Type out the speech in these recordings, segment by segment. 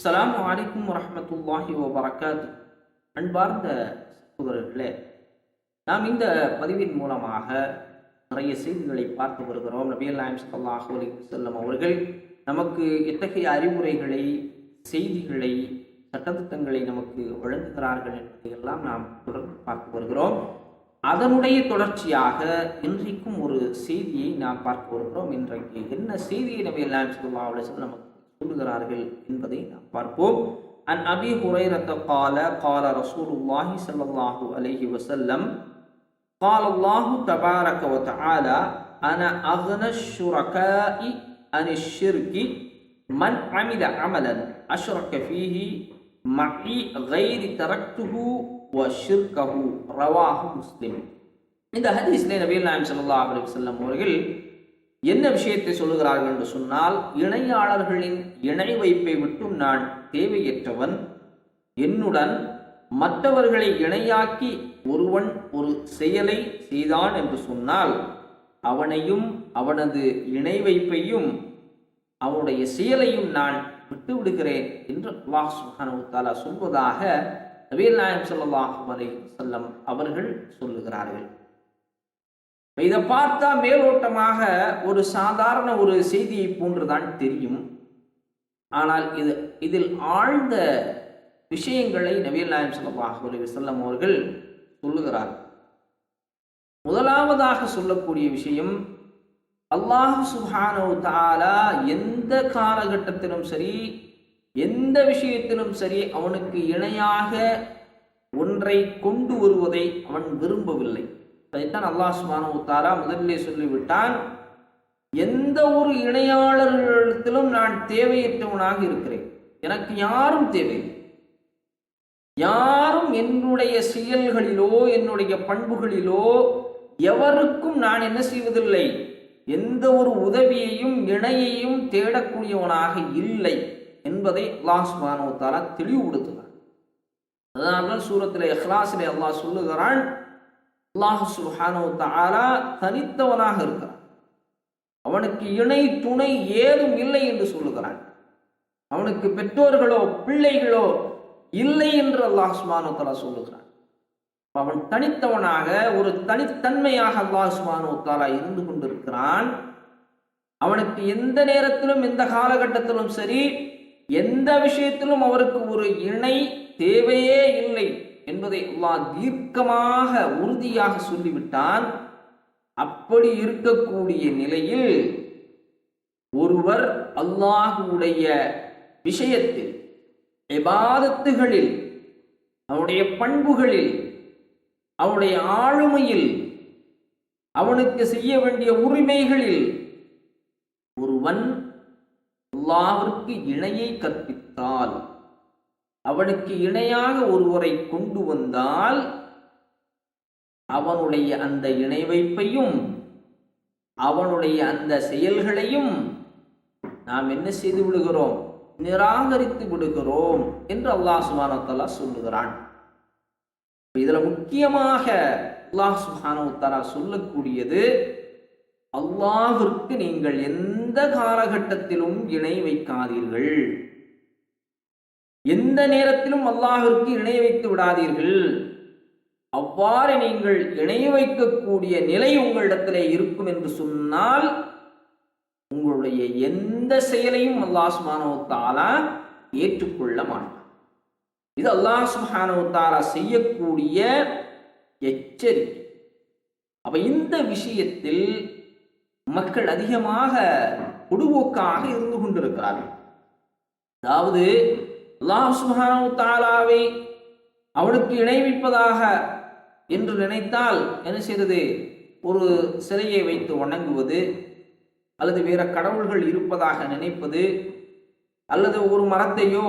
அஸ்ஸலாமு அலைக்கும் வரஹ்மத்துல்லாஹி வபரகாத்து. அன்பார்ந்த சகோதரர்களே, நாம் இந்த பதிவின் மூலமாக நிறைய செய்திகளை பார்த்து வருகிறோம். நபிகள் நாயகம் ஸல்லல்லாஹு அலைஹி வஸல்லம் அவர்கள் நமக்கு எத்தகைய அறிவுரைகளை, செய்திகளை, சட்டத்திட்டங்களை நமக்கு வழங்குகிறார்கள் என்பதையெல்லாம் நாம் தொடர்ந்து பார்த்து வருகிறோம். அதனுடைய தொடர்ச்சியாக இன்றைக்கும் ஒரு செய்தியை நாம் பார்க்க வருகிறோம். இன்றைக்கு என்ன செய்தியை நபிகள் நாயகம் ஸல்லல்லாஹு அலைஹி வஸல்லம் நமக்கு சொல்லுகிறார்கள் என்பதை நாம் பார்ப்போம். அன் அபி ஹுரைரத قال قال رسول الله صلى الله عليه وسلم قال الله تبارك وتعالى انا اغنى الشركاء عن الشرك من عمل عملا اشرك فيه معي غير تركته وشركه رواه مسلم. இந்த ஹதீஸ்ல நபிகள் நாயகம் ஸல்லல்லாஹு அலைஹி வஸல்லம் அவர்கள் என்ன விஷயத்தை சொல்லுகிறார்கள் என்று சொன்னால், இணையாளர்களின் இணை வைப்பை விட்டும் நான் தேவையற்றவன். என்னுடன் மற்றவர்களை இணையாக்கி ஒருவன் ஒரு செயலை செய்தான் என்று சொன்னால் அவனையும் அவனது இணை வைப்பையும் அவனுடைய செயலையும் நான் விட்டுவிடுகிறேன் என்று அல்லாஹ் சுப்ஹானஹு வ தஆலா சொல்வதாக நபிகள் நாயகம் ஸல்லல்லாஹு அலைஹி வஸல்லம் அவர்கள் சொல்லுகிறார்கள். இதை பார்த்தா மேலோட்டமாக ஒரு சாதாரண ஒரு செய்தியை போன்றுதான் தெரியும். ஆனால் இதில் ஆழ்ந்த விஷயங்களை நபிகள் நாயகம் ஸல்லல்லாஹு அலைஹி வஸல்லம் அவர்கள் சொல்லுகிறார். முதலாவதாக சொல்லக்கூடிய விஷயம், அல்லாஹ் சுப்ஹானஹு வ தஆலா எந்த காலகட்டத்திலும் சரி, எந்த விஷயத்திலும் சரி, அவனுக்கு இணையாக ஒன்றை கொண்டு வருவதை அவன் விரும்பவில்லை. அதைத்தான் அல்லாஹ் சுப்ஹானஹு வ தஆலா முதலிலே சொல்லிவிட்டான், எந்த ஒரு இணையாளர்களிடத்திலும் நான் தேவையற்றவனாக இருக்கிறேன். எனக்கு யாரும் தேவை, யாரும் என்னுடைய செயல்களிலோ என்னுடைய பண்புகளிலோ எவருக்கும் நான் என்ன செய்வதில்லை, எந்த ஒரு உதவியையும் இணையையும் தேடக்கூடியவனாக இல்லை என்பதை அல்லாஹ் சுப்ஹானஹு வ தஆலா தெளிவுபடுத்துகிறான். அதனால்தான் சூரத்திலே இஹ்லாஸிலே அல்லாஹ் சொல்லுகிறான், அல்லாஹ் சுப்ஹானஹு வ தஆலா தனித்தவனாக இருக்கிறான், அவனுக்கு இணை துணை ஏதும் இல்லை என்று சொல்லுகிறான். அவனுக்கு பெற்றோர்களோ பிள்ளைகளோ இல்லை என்று அல்லாஹ் சுப்ஹானஹு வ தஆலா சொல்லுகிறான். அவன் தனித்தவனாக ஒரு தனித்தன்மையாக அல்லாஹ் சுப்ஹானஹு வ தஆலா இருந்து கொண்டிருக்கிறான். அவனுக்கு எந்த நேரத்திலும் எந்த காலகட்டத்திலும் சரி, எந்த விஷயத்திலும் அவருக்கு ஒரு இணை தேவையே இல்லை என்பதை அல்லாஹ் தீர்க்கமாக உறுதியாக சொல்லிவிட்டான். அப்படி இருக்கக்கூடிய நிலையில் ஒருவர் அல்லாஹ்வுடைய விஷயத்தில், இபாதத்துகளில், அவனுடைய பண்புகளில், அவனுடைய ஆளுமையில், அவனுக்கு செய்ய வேண்டிய உரிமைகளில் ஒருவன் அல்லாஹ்விற்கு இணையை கற்பித்தால், அவனுக்கு இணையாக ஒருவரை கொண்டு வந்தால், அவனுடைய அந்த இணை வைப்பையும் அவனுடைய அந்த செயல்களையும் நாம் என்ன செய்து விடுகிறோம், நிராகரித்து விடுகிறோம் என்று அல்லாஹ் சுப்ஹானஹு வ தஆலா சொல்லுகிறான். இதுல முக்கியமாக அல்லாஹ் சுப்ஹானஹு வ தஆலா சொல்லக்கூடியது, அல்லாஹ்விற்கு நீங்கள் எந்த காலகட்டத்திலும் இணை வைக்காதீர்கள், எந்த நேரத்திலும் அல்லாஹ்விற்கு இணை வைத்து விடாதீர்கள். அவ்வாறு நீங்கள் இணை வைக்கக்கூடிய நிலை உங்களிடத்திலே இருக்கும் என்று சொன்னால் உங்களுடைய எந்த செயலையும் அல்லாஹ் சுப்ஹானஹு வ தஆலா ஏற்றுக்கொள்ள மாட்டான். இது அல்லாஹ் சுப்ஹானஹு வ தஆலா செய்யக்கூடிய எச்சரிக்கை. அப்ப இந்த விஷயத்தில் மக்கள் அதிகமாக பொடுபோக்காக இருந்து கொண்டிருக்கிறார்கள். அதாவது அல்லாஹ் சுப்ஹானஹு வ தஆலாவை அவனுக்கு இணை வைப்பதாக என்று நினைத்தால் என்ன செய்வது, ஒரு சிலையை வைத்து வணங்குவது, அல்லது வேற கடவுள்கள் இருப்பதாக நினைப்பது, அல்லது ஒரு மரத்தையோ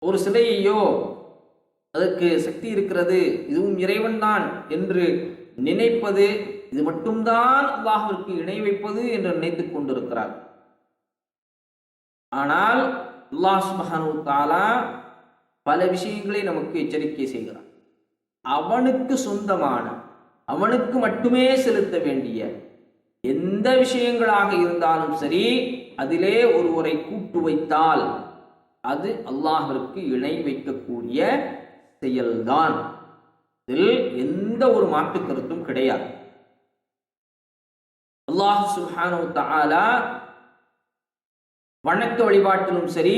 ஒரு சிலையையோ அதற்கு சக்தி இருக்கிறது, இதுவும் இறைவன் தான் என்று நினைப்பது, இது மட்டும்தான் அல்லாஹ்விற்கு இணை வைப்பது என்று நினைத்துக் கொண்டிருக்கிறார். ஆனால் அல்லாஹ் சுப்ஹானஹு வ தஆலா பல விஷயங்களை நமக்கு எச்சரிக்கை செய்கிறார். அவனுக்கு சொந்தமான, அவனுக்கு மட்டுமே செலுத்த வேண்டிய எந்த விஷயங்களாக இருந்தாலும் சரி, அதிலே ஒருவரை கூட்டு வைத்தால் அது அல்லாஹ்விற்கு இணை வைக்கக்கூடிய செயல்தான். இதில் எந்த ஒரு மாற்று கருத்தும் கிடையாது. அல்லாஹ் சுப்ஹானஹு வ தஆலா வணக்க வழிபாட்டிலும் சரி,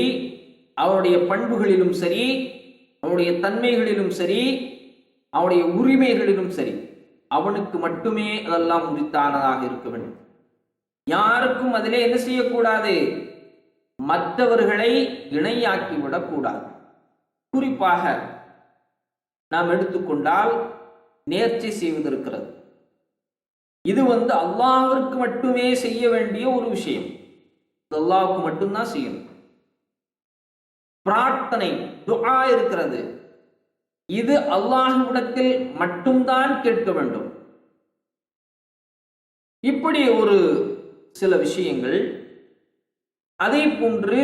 அவருடைய பண்புகளிலும் சரி, அவருடைய தன்மைகளிலும் சரி, அவருடைய உரிமைகளிலும் சரி, அவனுக்கு மட்டுமே அதெல்லாம் உரித்தானதாக இருக்க வேண்டும். யாருக்கும் அதிலே என்ன செய்யக்கூடாது? மற்றவர்களை இணையாக்கி விடக்கூடாது. குறிப்பாக நாம் எடுத்துக்கொண்டால் நேர்ச்சை செய்வதற்கிறது. இது அல்லாஹ்விற்கு மட்டுமே செய்ய வேண்டிய ஒரு விஷயம். அல்லாஹ்வுக்கு மட்டும்தான் செய்யணும். பிரார்த்தனை துஆ இருக்கிறது, இது அல்லாஹ்விடத்தில் மட்டும்தான் கேட்க வேண்டும். இப்படி ஒரு சில விஷயங்கள். அதே போன்று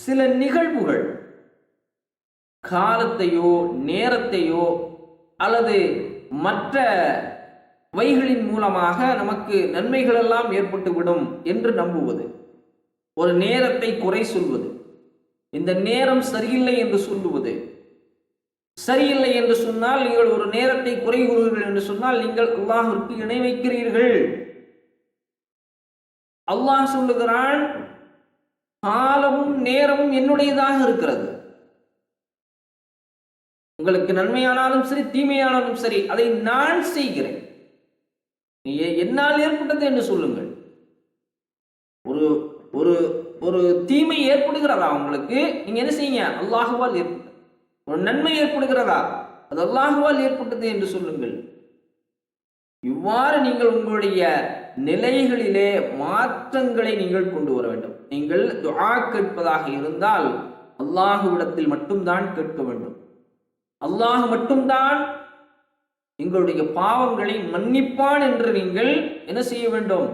சில நிகழ்வுகள் காலத்தையோ நேரத்தையோ அல்லது மற்ற வைகளின் மூலமாக நமக்கு நன்மைகள் எல்லாம் ஏற்பட்டுவிடும் என்று நம்புவது, ஒரு நேரத்தை குறை சொல்வது, இந்த நேரம் சரியில்லை என்று சொல்லுவது. சரியில்லை என்று சொன்னால் நீங்கள் ஒரு நேரத்தை குறை கூறுகிறீர்கள் என்று சொன்னால் நீங்கள் அல்லாஹ்விற்கு இணை வைக்கிறீர்கள். அல்லாஹ் சொல்லுகிறான், காலமும் நேரமும் என்னுடையதாக இருக்கிறது. உங்களுக்கு நன்மையானாலும் சரி, தீமையானாலும் சரி, அதை நான் செய்கிறேன். என்னால் ஏற்பட்டது என்று சொல்லுங்கள். ஒரு ஒரு ஒரு தீமை ஏற்படுகிறதா உங்களுக்கு? நீங்க என்ன செய்யுங்க? அல்லாஹுவால் ஏற்பட்டது. ஒரு நன்மை ஏற்படுகிறதா? அது அல்லாஹுவால் ஏற்பட்டது என்று சொல்லுங்கள். இவ்வாறு நீங்கள் உங்களுடைய நிலைகளிலே மாற்றங்களை நீங்கள் கொண்டு வர வேண்டும். நீங்கள் துஆ கேட்பதாக இருந்தால் அல்லாஹுவிடத்தில் மட்டும்தான் கேட்க வேண்டும். அல்லாஹ் மட்டும்தான் எங்களுடைய பாவங்களை மன்னிப்பான் என்று நீங்கள் என்ன செய்ய வேண்டும்?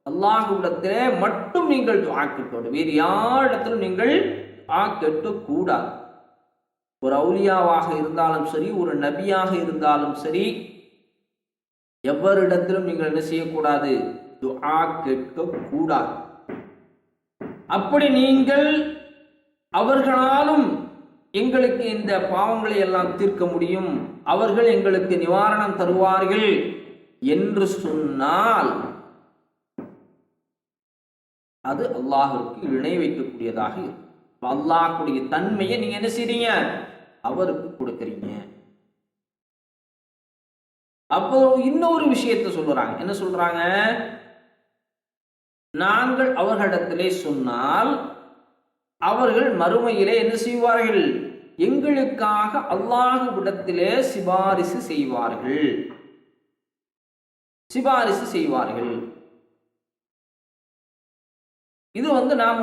அல்லாஹுவிடத்திலே மட்டும் நீங்கள் துஆ கேட்க வேண்டும். வேறு யாரிடத்திலும் நீங்கள் துஆ கேட்கக்கூடாது. ஒரு அவுலியாவாக இருந்தாலும் சரி, ஒரு நபியாக இருந்தாலும் சரி, எவரிடத்திலும் நீங்கள் என்ன செய்யக்கூடாது? துஆ கேட்கக்கூடாது. அப்படி நீங்கள் அவர்களாலும் எங்களுக்கு இந்த பாவங்களை எல்லாம் தீர்க்க முடியும், அவர்கள் எங்களுக்கு நிவாரணம் தருவார்கள் என்று சொன்னால் அது அல்லாஹ்விற்கு இணை வைக்கக்கூடியதாக இருக்கும். அல்லாஹ்வுடைய தன்மையை நீங்க என்ன செய்றீங்க? அவருக்கு கொடுக்கிறீங்க. அப்போ இன்னொரு விஷயத்தை சொல்றாங்க. என்ன சொல்றாங்க? நாங்கள் அவர்களிடத்திலே சொன்னால் அவர்கள் மறுமையிலே என்ன செய்வார்கள்? எங்களுக்காக அல்லாஹ்விடத்திலே சிபாரிசு செய்வார்கள். சிபாரிசு செய்வார்கள். இது நாம்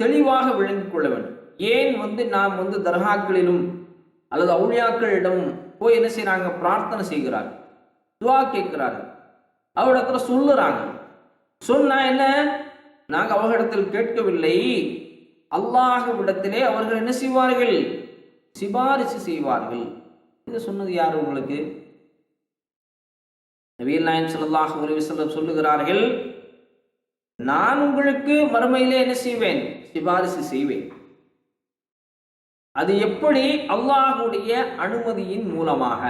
தெளிவாக விளங்கிக் கொள்ள வேண்டும். ஏன் நாம் தர்காக்களிலும் அல்லது அவுலியாக்களிடம் போய் என்ன செய்யறாங்க? பிரார்த்தனை செய்கிறார்கள், துஆ கேட்கிறார்கள், அவரிடத்துல சொல்லுறாங்க. சொன்னா என்ன? நாங்கள் அவர்களிடத்தில் கேட்கவில்லை, அல்லாஹ்விடத்திலே அவர்கள் என்ன செய்வார்கள்? சிபாரிசு செய்வார்கள். இதை சொன்னது யாரு உங்களுக்கு? நபிகள் நாயகம் ஸல்லல்லாஹு அலைஹி வஸல்லம் சொல்லுகிறார்கள், நான் உங்களுக்கு மறுமையிலே என்ன செய்வேன்? சிபாரிசு செய்வேன். அது எப்படி? அல்லாஹ்வுடைய அனுமதியின் மூலமாக.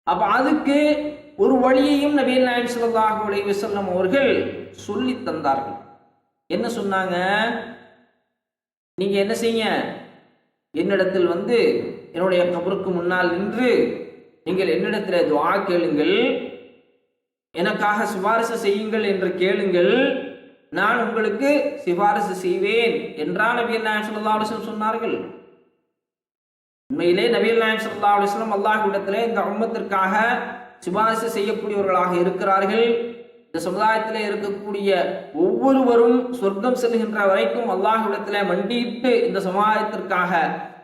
அப்ப அதுக்கு ஒரு வழியையும் நபிகள் நாயகம் ஸல்லல்லாஹு அலைஹி வஸல்லம் அவர்கள் சொல்லி தந்தார்கள். என்ன சொன்னாங்க? நீங்க என்ன செய்யுங்க? என்னிடத்தில் என்னுடைய கபருக்கு முன்னால் நின்று நீங்கள் என்னிடத்தில் துஆ கேளுங்கள், எனக்காக சிபாரிசு செய்யுங்கள் என்று கேளுங்கள், நான் உங்களுக்கு சிபாரிசு செய்வேன் என்றால் நபிகள் நாயகம் ஸல்லல்லாஹு அலைஹி வஸல்லம் சொன்னார்கள். உண்மையிலே நபிகள் நாயகம் ஸல்லல்லாஹு அலைஹி வஸல்லம் அல்லாஹ்விடத்திலே இந்த உம்மத்திற்காக சிபாரிசு செய்யக்கூடியவர்களாக இருக்கிறார்கள். இந்த சமுதாயத்திலே இருக்கக்கூடிய ஒவ்வொருவரும் சொர்க்கம் செல்கின்ற வரைக்கும் அல்லாஹ்விடத்திலே மண்டியிட்டு இந்த சமுதாயத்திற்காக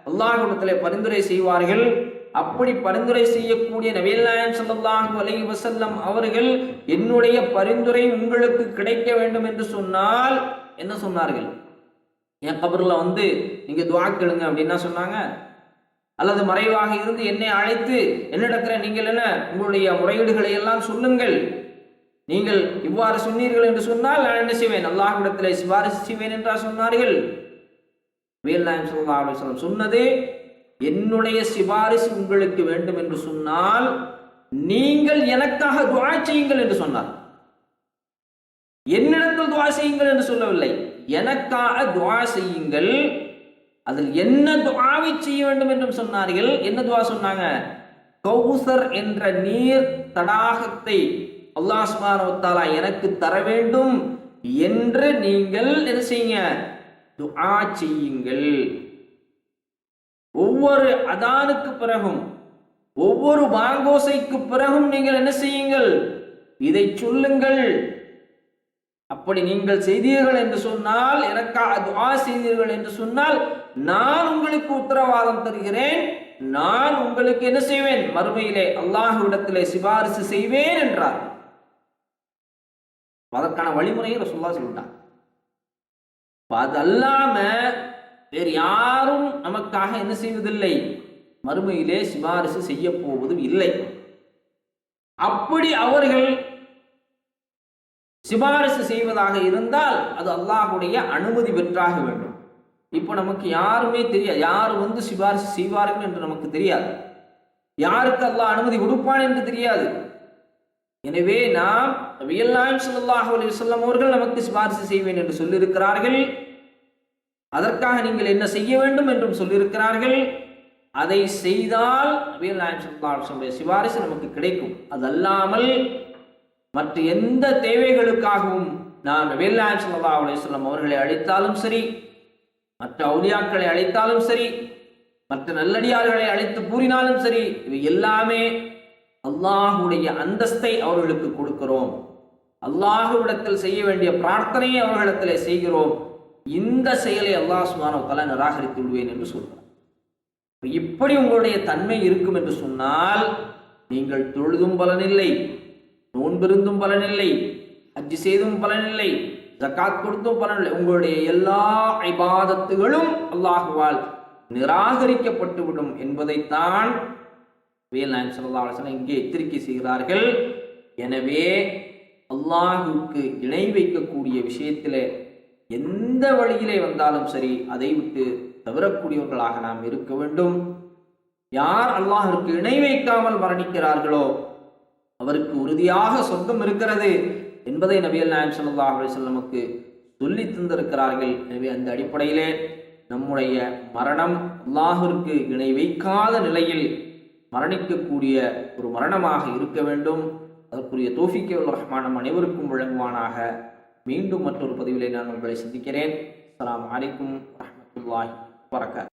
அல்லாஹ்விடத்திலே பரிந்துரை செய்வார்கள். அப்படி பரிந்துரை செய்யக்கூடிய நபிகள் நாயகம் ஸல்லல்லாஹு அலைஹி வஸல்லம் அவர்கள் என்னுடைய பரிந்துரை உங்களுக்கு கிடைக்க வேண்டும் என்று சொன்னால் என்ன சொன்னார்கள்? என் கபர்ல நீங்க துஆ கேளுங்க அப்படின்னா சொன்னாங்க? அல்லது மறைவாக இருந்து என்னை அழைத்து என்னிடத்துல நீங்கள் என்ன உங்களுடைய முறையீடுகளை எல்லாம் சொல்லுங்கள், நீங்கள் இவ்வாறு சொன்னீர்கள் என்று சொன்னால் நான் என்ன செய்வேன், அல்லாஹ்விடத்தில் சிபாரிசு செய்வேன் என்றா சொன்னார்கள். நபிகள் நாயகம் ஸல்லல்லாஹு அலைஹி வஸல்லம் சொன்னது, என்னுடைய சிபாரிசு உங்களுக்கு வேண்டும் என்று சொன்னால் நீங்கள் எனக்காக துஆ செய்யுங்கள் என்று சொன்னார். என்னிடத்தில் துஆ செய்யுங்கள் என்று சொல்லவில்லை, எனக்காக துஆ செய்யுங்கள். அதில் என்ன துஆவை செய்ய வேண்டும் என்றும் சொன்னார்கள். என்ன துஆ சொன்னாங்க? கௌசர் என்ற நீர் தடாகத்தை அல்லாஹ் சுப்ஹானஹு வ தஆலா எனக்கு தர வேண்டும் என்று நீங்கள் என்ன செய்யுங்க, துஆ செய்யுங்கள். ஒவ்வொரு அதானுக்கு பிறகும் ஒவ்வொரு பாங்கோசைக்கு பிறகும் நீங்கள் என்ன செய்யுங்கள், இதை சொல்லுங்கள். அப்படி நீங்கள் செய்தீர்கள் என்று சொன்னால், எனக்காக துஆ செய்தீர்கள் என்று சொன்னால், நான் உங்களுக்கு உத்தரவாதம் தருகிறேன், நான் உங்களுக்கு என்ன செய்வேன், மறுமையிலே அல்லாஹ்விடத்திலே சிபாரிசு செய்வேன் என்றார். அதற்கான வழிமுறையை ரசூலுல்லாஹ் சொல்லிட்டாங்க. அது அல்லாம வேறு யாரும் நமக்காக என்ன செய்வதில்லை, மறுமையிலே சிபாரிசு செய்ய போவதும் இல்லை. அப்படி அவர்கள் சிபாரிசு செய்வதாக இருந்தால் அது அல்லாஹ்வுடைய அனுமதி பெற்றாக வேண்டும். இப்போ நமக்கு யாருமே தெரியாது, யார் வந்து சிபாரிசு செய்வார்கள் என்று நமக்கு தெரியாது, யாருக்கு அல்லாஹ் அனுமதி கொடுப்பான் என்று தெரியாது. எனவே நாம் நபிகள் நாயகம் ஸல்லல்லாஹு அலைஹி வஸல்லம் அவர்கள் நமக்கு சிபாரிசு செய்வேன் என்று சொல்லியிருக்கிறார்கள். அதற்காக நீங்கள் என்ன செய்ய வேண்டும் என்றும் சொல்லியிருக்கிறார்கள். அதை செய்தால் நபிகள் நாயகம் ஸல்லல்லாஹு அலைஹி வஸல்லம் சிபாரிசு நமக்கு கிடைக்கும். அது அல்லாமல் மற்ற எந்த தேவைகளுக்காகவும் நாம் நபிகள் நாயகம் ஸல்லல்லாஹு அலைஹி வஸல்லம் அவர்களை அழைத்தாலும் சரி, மற்ற அவுலியாக்களை அழைத்தாலும் சரி, மற்ற நல்லடியார்களை அழைத்து கூறினாலும் சரி, இவை எல்லாமே அல்லாஹுடைய அந்தஸ்தை அவர்களுக்கு கொடுக்கிறோம், அல்லாஹுவிடத்தில் செய்ய வேண்டிய பிரார்த்தனையை அவர்களிடத்தில் செய்கிறோம், இந்த செயலை அல்லாஹ் சுப்ஹானஹு வ தஆலா நிராகரித்து விடுவேன் என்று சொல்கிறார். இப்படி உங்களுடைய தன்மை இருக்கும் என்று சொன்னால், நீங்கள் தொழுதும் பலனில்லை, நோன்பிருந்தும் பலனில்லை, ஹஜ் செய்தும் பலனில்லை, ஜகாத் கொடுத்தும் பலனில்லை, உங்களுடைய எல்லா இபாதத்துகளும் அல்லாஹுவால் நிராகரிக்கப்பட்டுவிடும் என்பதைத்தான் நபிகள் நாயகம் ஸல்லல்லாஹு அலைஹி வஸல்லம் இங்கே எச்சரிக்கை செய்கிறார்கள். எனவே அல்லாஹுக்கு இணை வைக்கக்கூடிய விஷயத்திலே எந்த வழியிலே வந்தாலும் சரி அதை விட்டு தவிரக்கூடியவர்களாக நாம் இருக்க வேண்டும். யார் அல்லாஹ்விற்கு இணை வைக்காமல் மரணிக்கிறார்களோ அவருக்கு உறுதியாக சொர்க்கம் இருக்கிறது என்பதை நபிகள் நாயகம் ஸல்லல்லாஹு அலைஹி வஸல்லமுக்கு சொல்லி தந்திருக்கிறார்கள். எனவே அந்த அடிப்படையிலே நம்முடைய மரணம் அல்லாஹ்விற்கு இணை வைக்காத நிலையில் மரணிக்கக்கூடிய ஒரு மரணமாக இருக்க வேண்டும். அதற்குரிய தௌஃபீக் ரஹ்மான் நம் அனைவருக்கும் வழங்குவானாக. மீண்டும் மற்றொரு பதிவிலே நான் உங்களை சந்திக்கிறேன். அஸ்ஸலாமு அலைக்கும் வரஹ்மத்துல்லாஹி வபரகாத்துஹு.